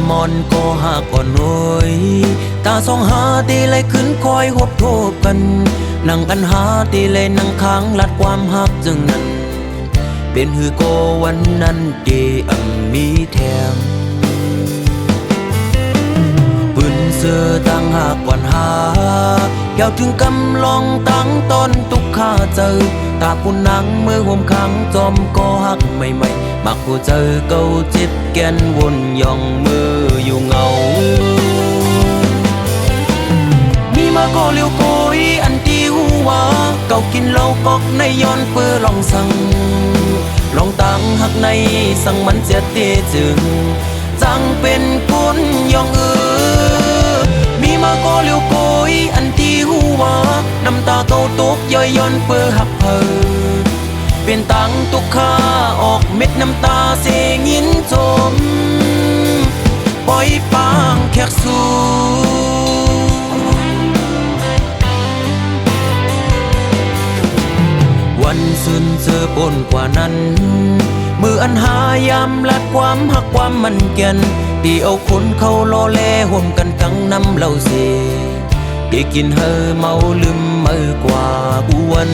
มอนก็หากก่อนหน่อยตาสองหาตีเลยขึ้นคอยหบโทบกันนั่งกันหาตีเลยนั่งค้างลัดความหักจึงนั้นเป็นหือโกวันนั้นเดมีแถมปืนเสือตั้งหากก่อนหาเกี่ยวถึงกำลองตั้งต้นตุกข้าเจอตาคุณนังมือห่มขังจอมก็หักใหม่ๆมักผู้เจอเก่าจิตแกนวนย่องมืออยู่เงามีมาก็เลี้ยวโกยอันที่หัวเก่ากินเหล้ากอกในย้อนเปื้อลองสั่งลองตั้งหักในสั่งมันเสียเตจึงจังเป็นคนย่องมีมาก็เลี้ยวโกยอันที่หัวน้ำตาเก่าตกย่อยย้อนเปื้อหักเพอเป็นตังตุกข้าออกเม็ดน้ำตาเสียงินจมปล่อยปางแขกสู่วันซึนเจอปนกว่านั้นมืออันหายามลัดความหักความมันเกียนตีเอาคนเขาล้อแลห่มกันตั้งน้ำเหล้าเสียได้กินเฮอเมาลืมเมื่อกว่ากูวัน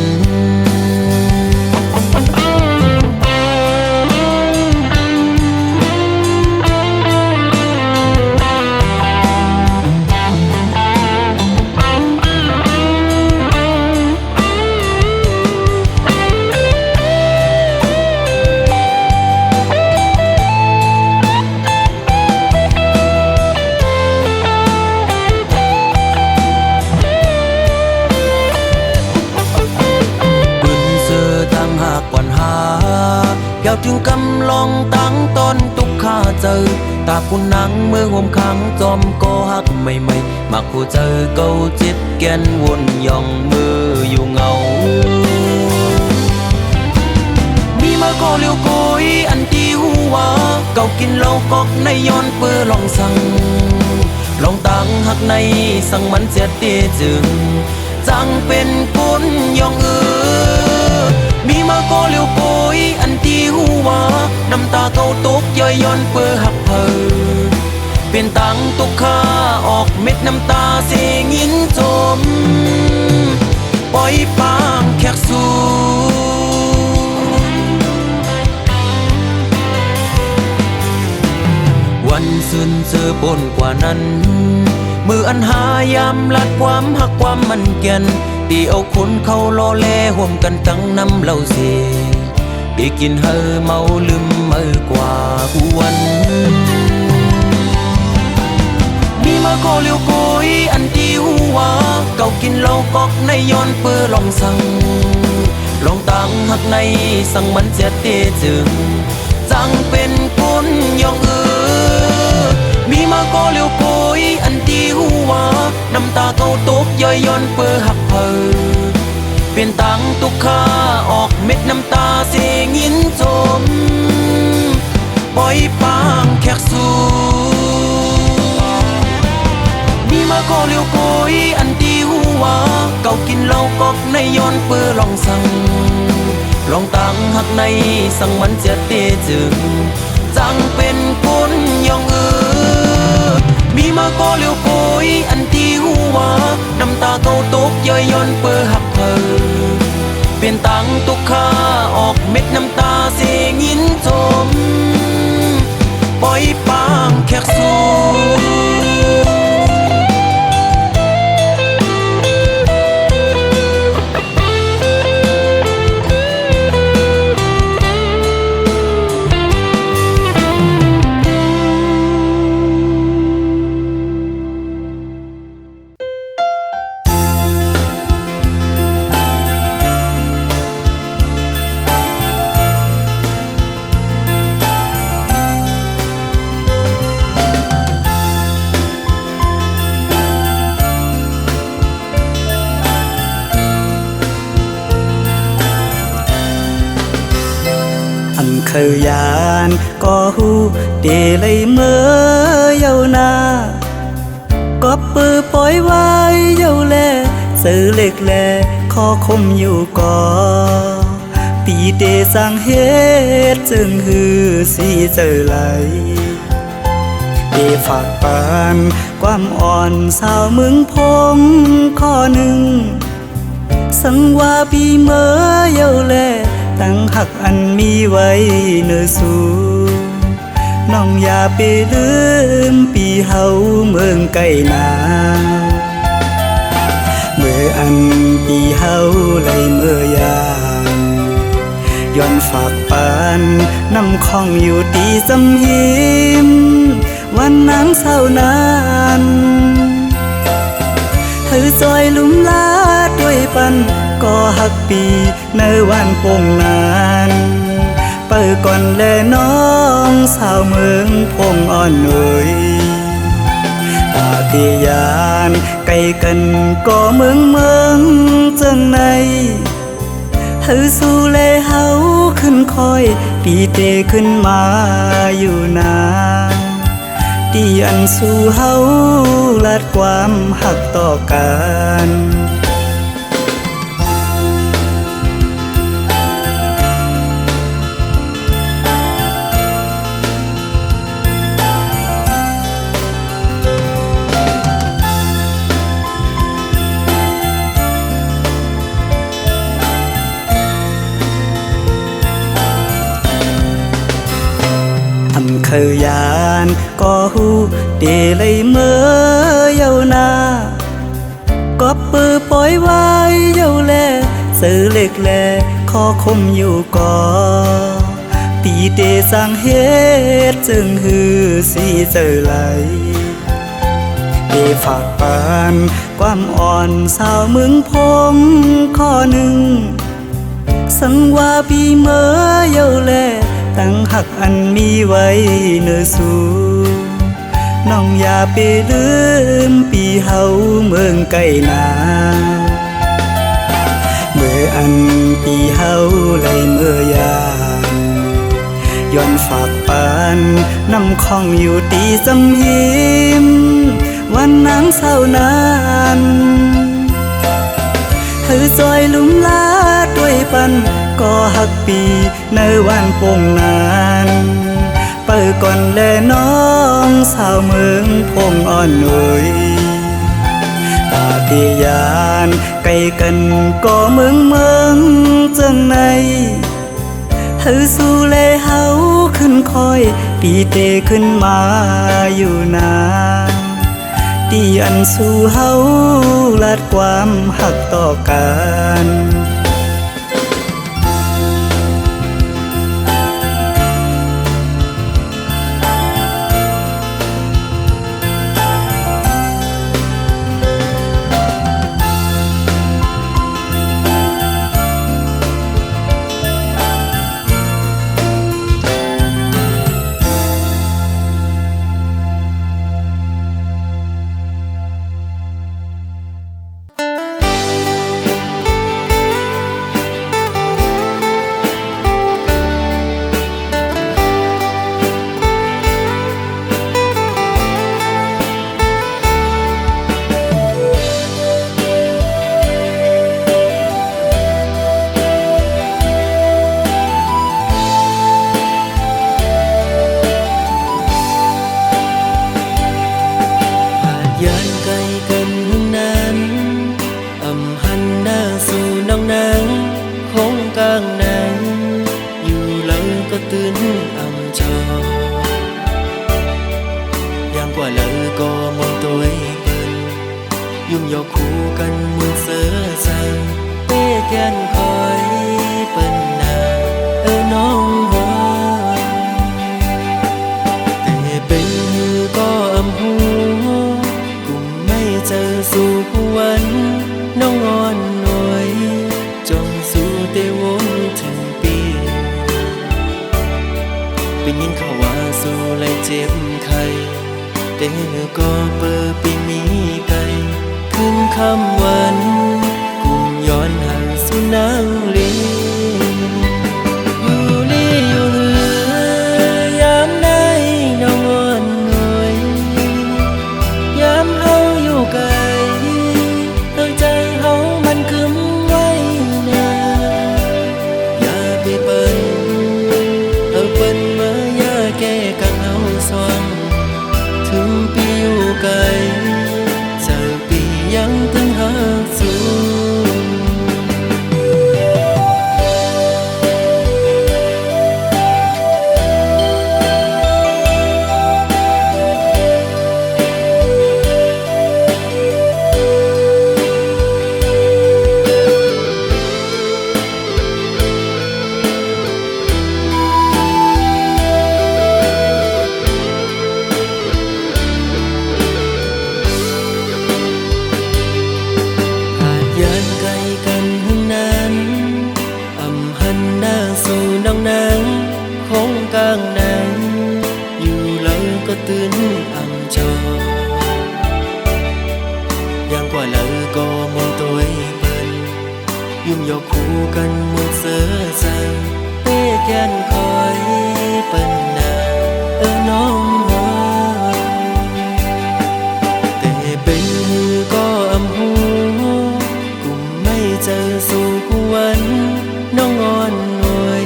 เกี่ยวถึงกำลองตั้งต้นตุกข้าเจอตาคุณนังมือห่มขังจอมก็หักใหม่ๆมักผู้เจอเก่าจิตแกนวนย่องมืออยู่เงามีมาก็เลี้ยวโกยอันที่หัวเก่ากินเหล้ากอกในย้อนเปื้อลองสั่งลองตั้งหักในสั่งมันเสียเตจึงจังเป็นคนย่องมีมาก็เลี้ยวโกยอันที่หัวน้ำตาเก่าตกย่อยย้อนเปื้อหักเพอเป็นตังตุกข้าออกเม็ดน้ำตาเสียงินจมปล่อยปางแขกสู่วันซึนเจอปนกว่านั้นมืออันหายามลัดความหักความมันเกียนตีเอาคนเขาล้อแลห่มกันตั้งน้ำเหล้าเสียได้กินเฮอเมาลืมเมื่อกว่ากูวันมีมาก็เลี้ยวโกยอันที่หัวเก่ากินเหล้ากอกในย้อนเปื้อลองสั่งลองตั้งหักในสั่งมันเสียเตจึงจังเป็นคนย่องมีมาก็เลี้ยวโกยอันที่หัวน้ำตาเก่าตกย่อยย้อนเปื้อหักเพอเป็นตังตุกข้าออกเม็ดน้ำตาเสียงินจมปล่อยปางแขกสู่มีมาก็เลี้ยวโกยอันที่หัวเก่ากินเหล้ากอกในย้อนเปื้อลองสั่งลองตั้งหักในสั่งมันเสียเตจึงจังเป็นคนย่องมีมาก็เลี้ยวโกยอันที่หัวน้ำตาเก่าตกย่อยย้อนเปื้อหักเพอเป็นตังตุกข้าออกเม็ดน้ำตาเสียงินจมปล่อยปางแขกสู่เคยยานก็หูเดเลยเมื่อเยานาก็ปือปล่อยไว้เยาแลซื้อเล็กแลขอคมอยู่ก่อปีเดสั่งเฮ็ดจึงหือสีเจอไหล ได้ฝากปานความอ่อนสาวเมืองพงข้อหนึ่งสังว่าปีเมื่อเยาแลตั้งหักอันมีไว้เนื้อสู่น้องอย่าไปลืมปีเฮาเมืองไก่นาเมื่ออันปีเฮาไหลเมื่อยามย้อนฝากปานน้ำของอยู่ตีสำหิมวันนั้นเศร้านานเธอซอยลุ่มลาด้วยปันก็หักปีในวันปงนานเปิดก่อนแลน้องสาวเมืองพงอ่อนหน่อยตาเตียานไกลกันก็เมืองจังในเธอสู้เลเฮาขึ้นคอยปีเตขึ้นมาอยู่นาตีอันสู่เฮาลัดความหักต่อกันอันเคยยานก็หูเดเลยเมื่อเยานาก็ปือปล่อยไว้เยาแลซื้อเล็กแลขอคมอยู่ก่อตีเดสร้างเฮ็ดจึงหือสีเจอไหลเดฝากปานความอ่อนสาวเมืองพงข้อหนึ่งสังว่าปีเมื่อเยาแลตั้งหักอันมีไว้เนื้อสู่น้องอย่าไปลืมปีเฮาเมืองไก่นาเมื่ออันปีเฮาไหลเมื่อยามย้อนฝากปานน้ำของอยู่ตีสำหิมวันนั้นเศร้านานเธอซอยลุ่มลาด้วยปันก็หักปีในวันปงนานเปิดก่อนแลน้องสาวเมืองพงอ่อนหน่อยตาเตียานไกลกันก็เมืองจังในเธอสู้เลเฮาขึ้นคอยปีเตขึ้นมาอยู่นาตีอันสู่เฮาลัดความหักต่อกันก็เปิดปีมีไกลคืนคำวันกุมย้อนห่างสู่นางลีอยู่ลีอยู่เหือยามใดน้องอ่อนหน่อยยามเฮาอยู่ไกลตั้งใจเฮามันคึมไว้นาอย่าไปเปิ้นเอาเปิ้นมาอย่าแก้กังเฮาสวงถ âm cho yang qua lỡ có một tuổi bên dùng dọc khu cần một giờ giờ tê gian khói bên nà ở nông hoa tê bên hư có âm hú cùng mây chờ dù khu anh nó ngon ngồi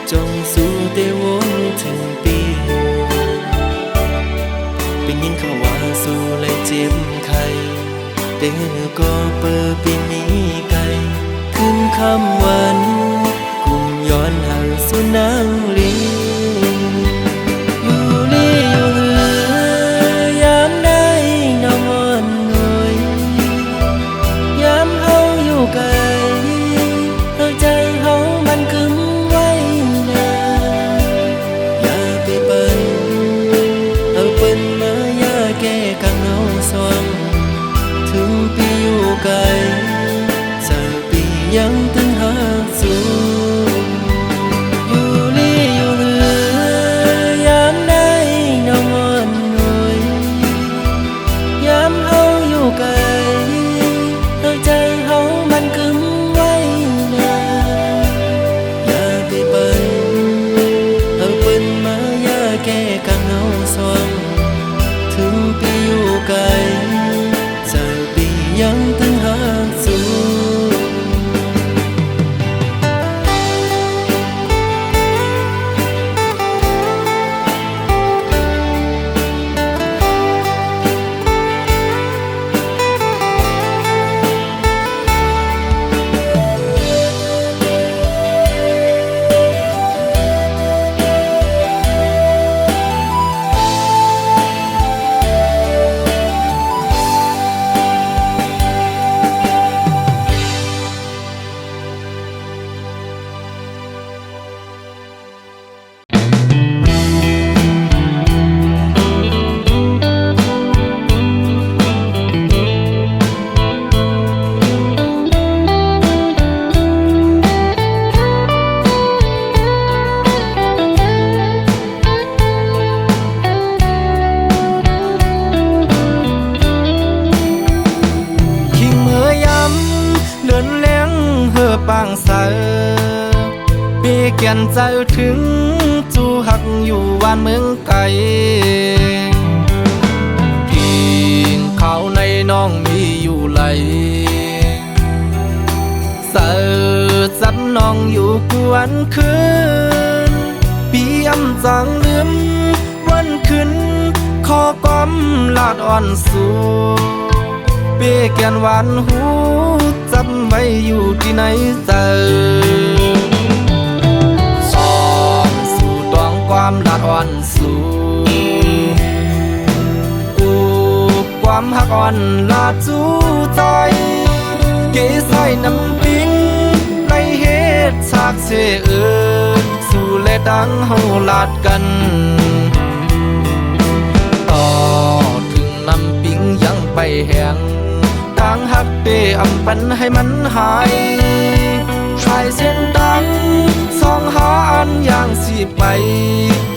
trong dù tê vốn thường pi bên nhìnเขาว่าสู้เลยเจ็บใครเตก็เปิดปีนี้ไกลขึ้นคำวันกุมย้อนหาสุนางลีอยู่ลีอยู่เหือยามได้นอนงอยยามเฮาอยู่ไกลเธอใจเฮามันคึมไว้นาอย่าไปเปิ้นเอาเปิ้นมาอย่าแก้กังเฮาสวงถึงปีอยู่ไกลจะปียังตึงหาสูอยู่ลีอยู่เหือยามได้นอนงอยยามเฮาอยู่ไกลเธอใจเฮามันคึมไว้นาอย่าไปเปิ้นเอาเปิ้นมาอย่าแก้กังเฮาสวงถึงปีอยู่ไกลยังตึงหาสูบางเสาปีเกียนใจถึงจูหักอยู่วันเมืองไกลกินข้าวในน้องมีอยู่ไหลเสาจับน้องอยู่กวนคืนปีอำจังลืมวันคืนขอก้มลาดอ่อนสูเปีเกียนหวานหูจำไว้อยู่ที่ไหนเจอสอนสู่ตองความลาดอ่อนสู่อูบความหักอ่อนลาดจูใจเกยใส่น้ำปิ้งในเหตุฉากเชสู่เลดังเฮาลาดกันต่อถึงน้ำปิ้งยังไปแห้งต่างหักเปอำปันให้มันหายชายเส้นตังสองหาอันอย่างสิไป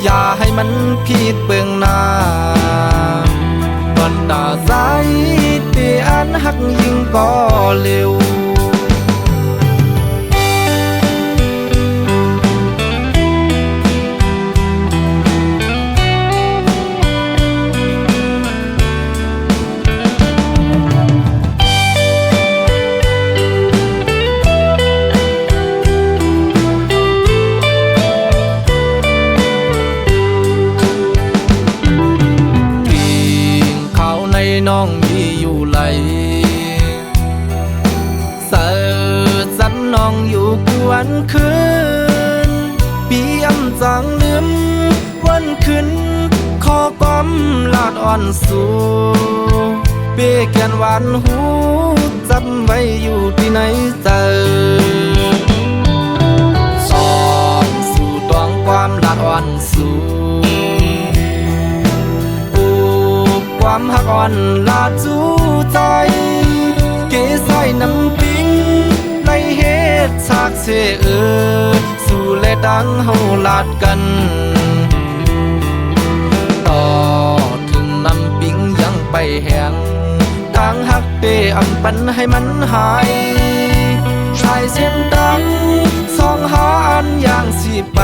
อย่าให้มันผิดเบื้องหน้าก่อนตาใจเปอันหักยิ่งก็เร็วน้องมีอยู่ไหลเสิร์จับน้องอยู่กวนคืนปีอำจังลืมวันคืนขอก้มลาดอ่อนสู่เปีเกียนหวานหูจำไว้อยู่ที่ไหนเจอสอนสู่ตองความลาดอ่อนสู่ความหักอ่อนลาดจูใจเกยใส่น้ำปิ้งในเหตุฉากเชสู่เลดังเฮาลาดกันต่อ เตอำปันให้มันหายชายเส้นดังสองหาอันอย่างสิไป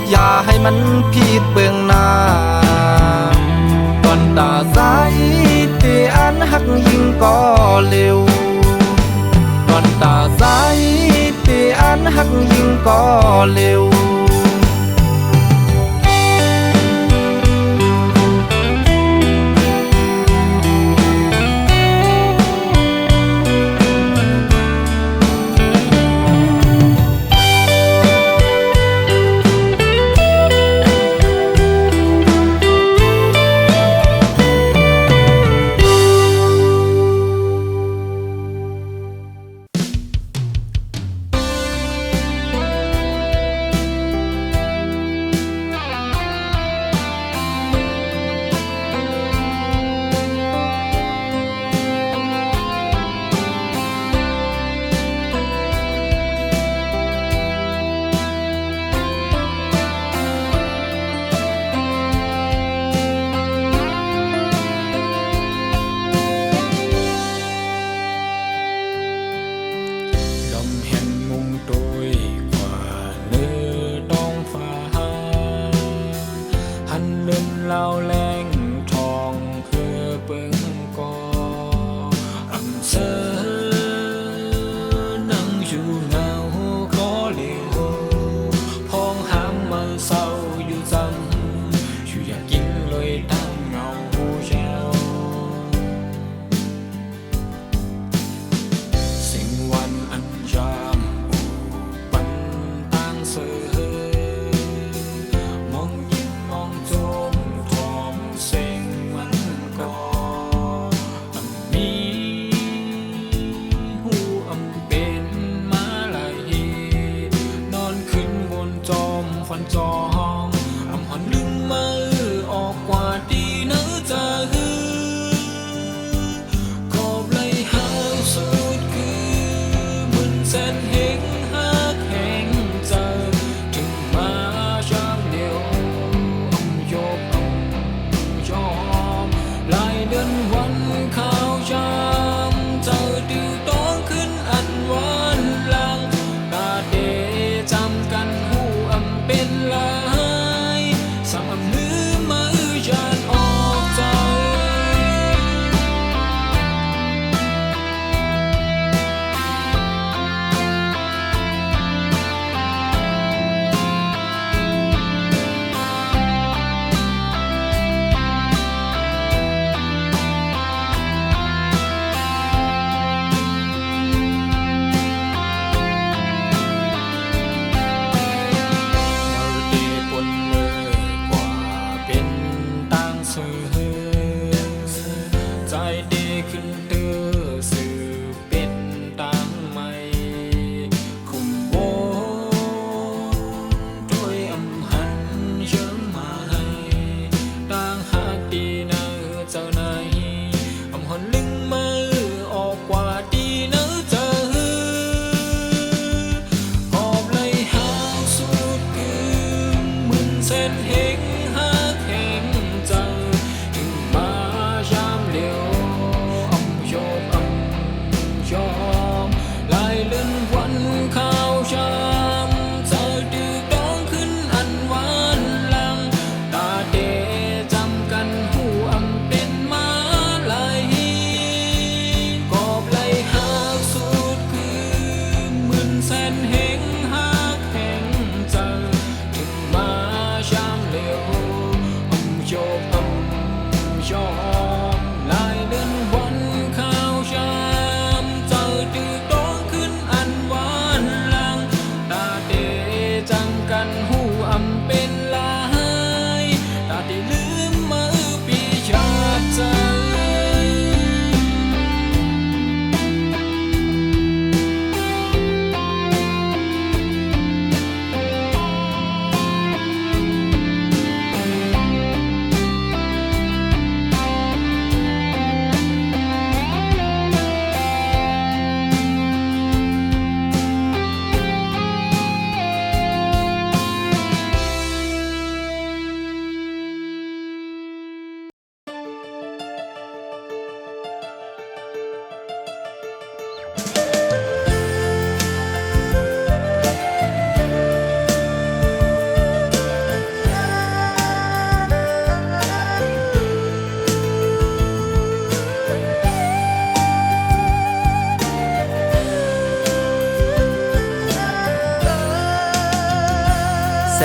อย่าให้มันผิดเบื้องหน้าตอนตาสายเตอันหักยิ่งก็เร็วตอนตาสายเตอันหักยิ่งก็เร็ว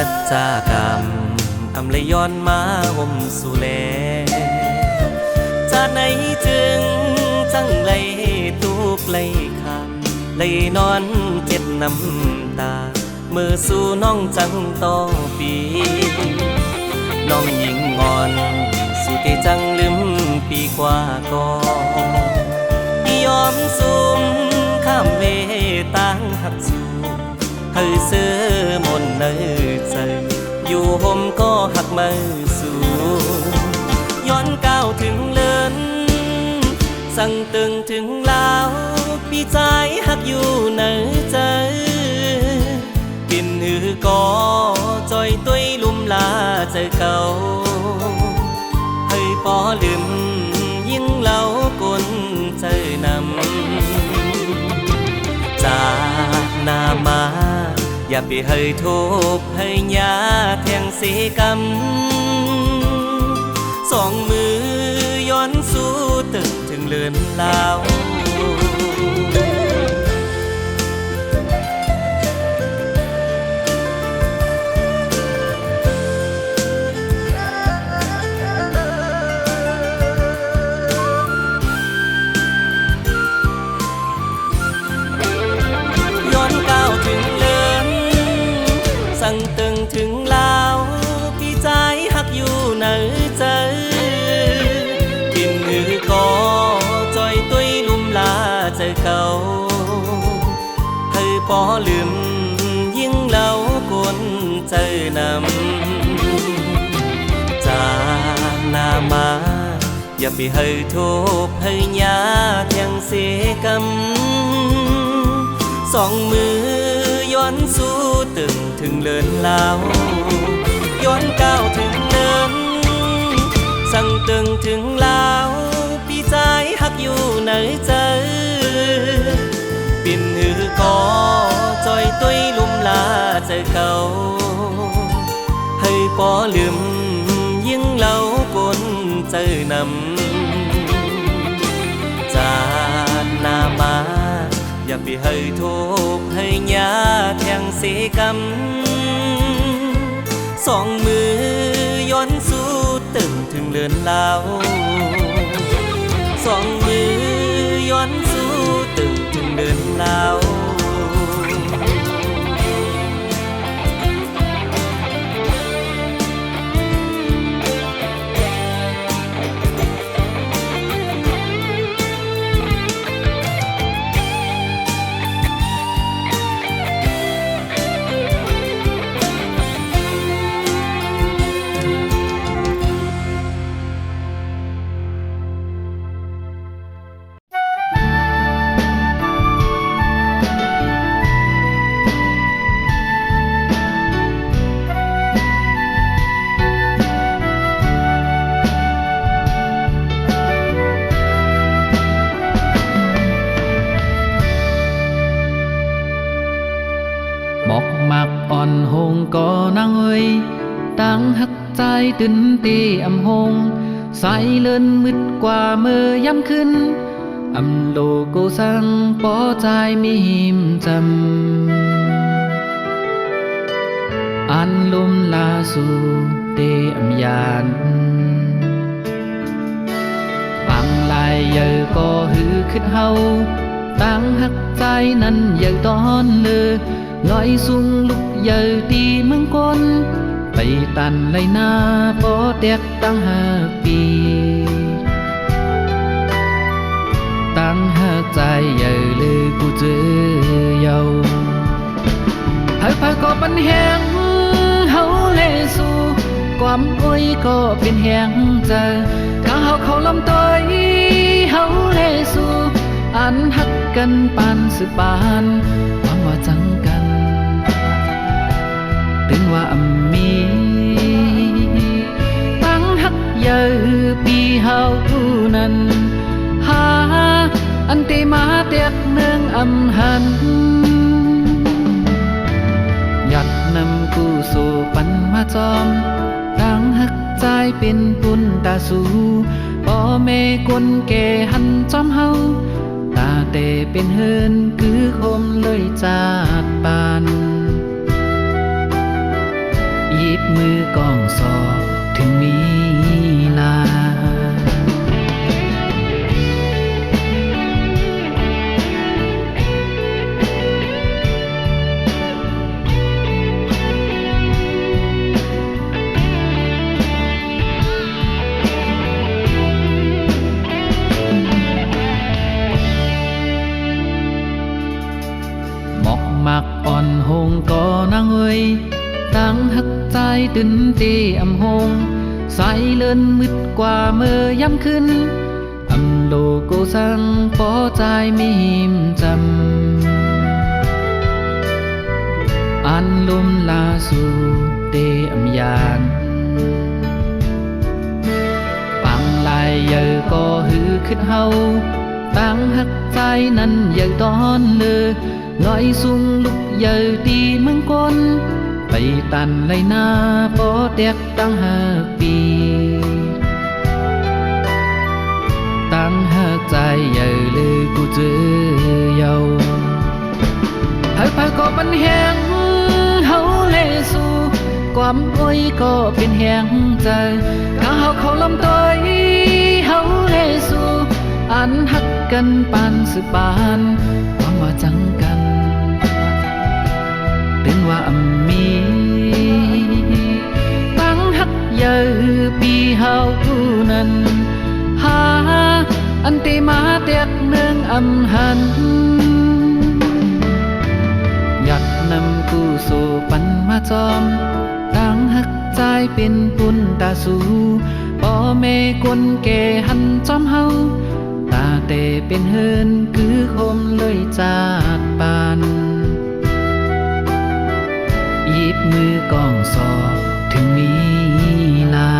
สัจจากรรมอำเลยย้อนมาห่มสู่แลจากไหนจึงจังไลทุกไลคำไลนอนเจ็ดน้ำตามือสู่น้องจังต่อปีน้องยิงงอนสู่ที่จังลืมปีกว่าก่อนยอมสุ่มข้ามเวต่างหักสู่ให้เสื้อมนเนยใจอยู่ห่มก็หักมือสู่ย้อนก้าวถึงเลินสั่งตึงถึงลาวปีใจหักอยู่เนยใจกินหือก็จอยตุ้ยลุ่มลาใจเก่าให้ปอลืมยิ่งเล่ากลใจนำจากหน้ามาอย่าไปให้ทุบให้ยาแทงเสีกรรมสองมือย้อนสู้ตึงถึงเลือนลาวสั่งตึงถึงลาวพี่ใจหักอยู่เนยใจกินหือก็จอยตุ้ยลุ่มลาใจเก่าให้ปอลืมยิ่งเล่ากลใจนำจากหน้ามาอย่าไปให้ทุบให้ยาแทงเสียกรรมสองมือย้อนสู้ตึงถึงเลินลาวย้อนก้าวถึงเลินสั่งตึงถึงลาวพี่ใจหักอยู่ในใจปิ่นหือก็จอยตุ้ยลุ่มลาใจเก่าให้ปอลืมยิ่งเล่ากลใจนำจากหน้ามาอย่าไปให้ทุบให้ยาแทงเสียกรรมสองมือย้อนสู้ตึงถึงเลือนลาวสองมือย้อนสู้ตึงถึงเลือนลาวหงก็นางเอ้ยตั้งหักใจตื่นตีอำหงสายเลินมืดกว่าเมื่อยามขึ้นอำโลโกสังปอใจมีหิมจำอันลมลาสู่เตอำยานปังลายเยอะก็หือขึ้นเฮาตั้งหักใจนั้นเยอะตอนเลยลอยสูงลุกเยอะตีเมืองกนไปตันไหลนาปอแตกตั้ง5 ปีตั้งหักใจเยอะเลยกูเจอเยาให้ก็ปันแหงเฮาเลสู่ความอ้อยก็เป็นแหงเจอถ้าเฮาเขาลำต้อยเฮาเลสู่อันหักกันปานสืบปานความว่าจังกันถึงว่ามีตั้งหักเยอะปีเฮานั้นหาอันตีมาเตียกเนืองอำหันหยัดนำกูสู่ปันมาจอมตั้งหักใจเป็นปุนตาสูพ่อแม่คนแก่หันจอมเฮาตาเตเป็นเฮินคือคมเลยจากปาน มือกองสอบถึงมีลามักอ่อนหงก็นางเอ้ยตั้งหักใจตื่นเตอำหงสายเลินมืดกว่าเมื่อยำขึ้นอำโลโกสังปอใจไม่หิมจำอันลมลาสู่เตอำยานปังลายเยอก็หือขึ้นเฮาตั้งหักใจนั้นเยอตอนเลยลอยสูงลุกเยอตีเมืองกนไปตันไหลนาปอแตกตั้งหักปีตั้งหักใจเยอเลยกูเจอเยาหากพาก็มันแหงเฮาเลสู่ความโอยก็เป็นแหงใจถ้าเฮาเขาลำต้อยเฮาเลสู่อันหักกันปานสืบปานหวังว่าจังกันเป็นว่าอำมีตั้งหักเยอปีเฮาผู้นั้นหาอันตีมาเตียกเนืองอำหันอยากนำกูสู่ปันมาจอมตั้งหักใจเป็นปุนตาสู่พ่อแม่คนแก่หันจอมเฮาตาเตเป็นเฮินคือคมเลยจากปานหยิบมือกองสอบถึงมีลา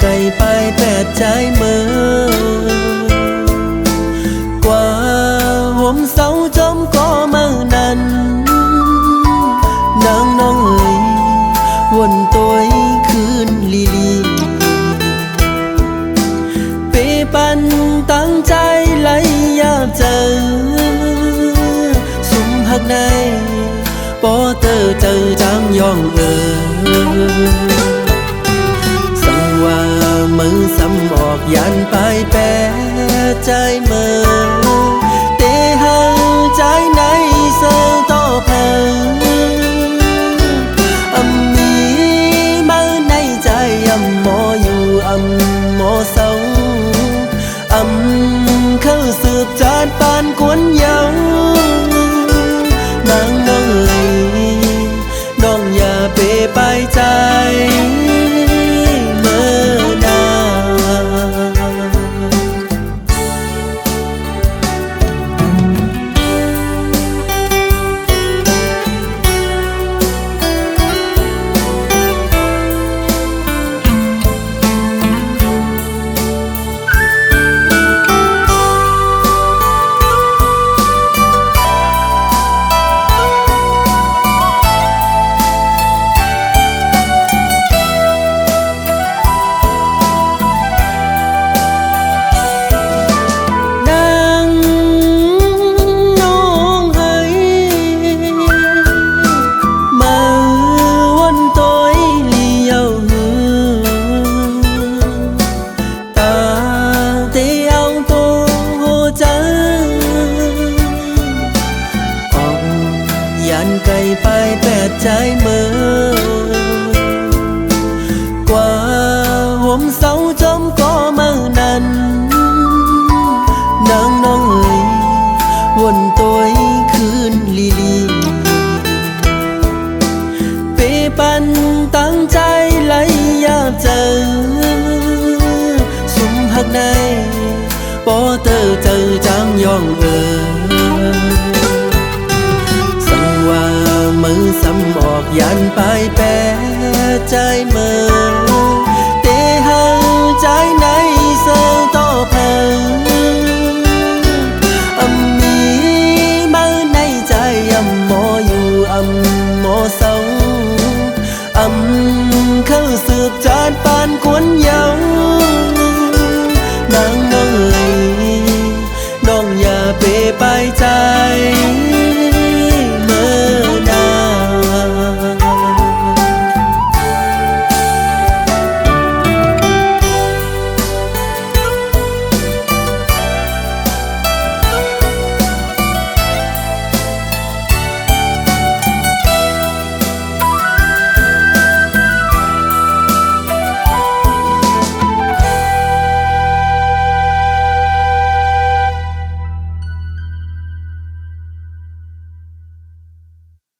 ไกลไปแปดใจเมื่อกว่าห่มเสาจมก็เมื่อนั้นนางน้องเอ๋ยวนตัวคืนลีลีเปปันตั้งใจไหลยาเจอสุมหักในปอเตอเจอจางยองว่ามือซ้ำออกยันไปแปรใจเมื่อเตะหังใจในเสือต่อเพลอำมีมาในใจอำหมออยู่อำหมอเศร้าอำเข้าสืบจานปานกวนเยานางน้องเอ๋ยน้องอย่าเปไปใจ ไปแต่ใจเมื่อกว่าห่มเสาจมก็เมื่อนั้น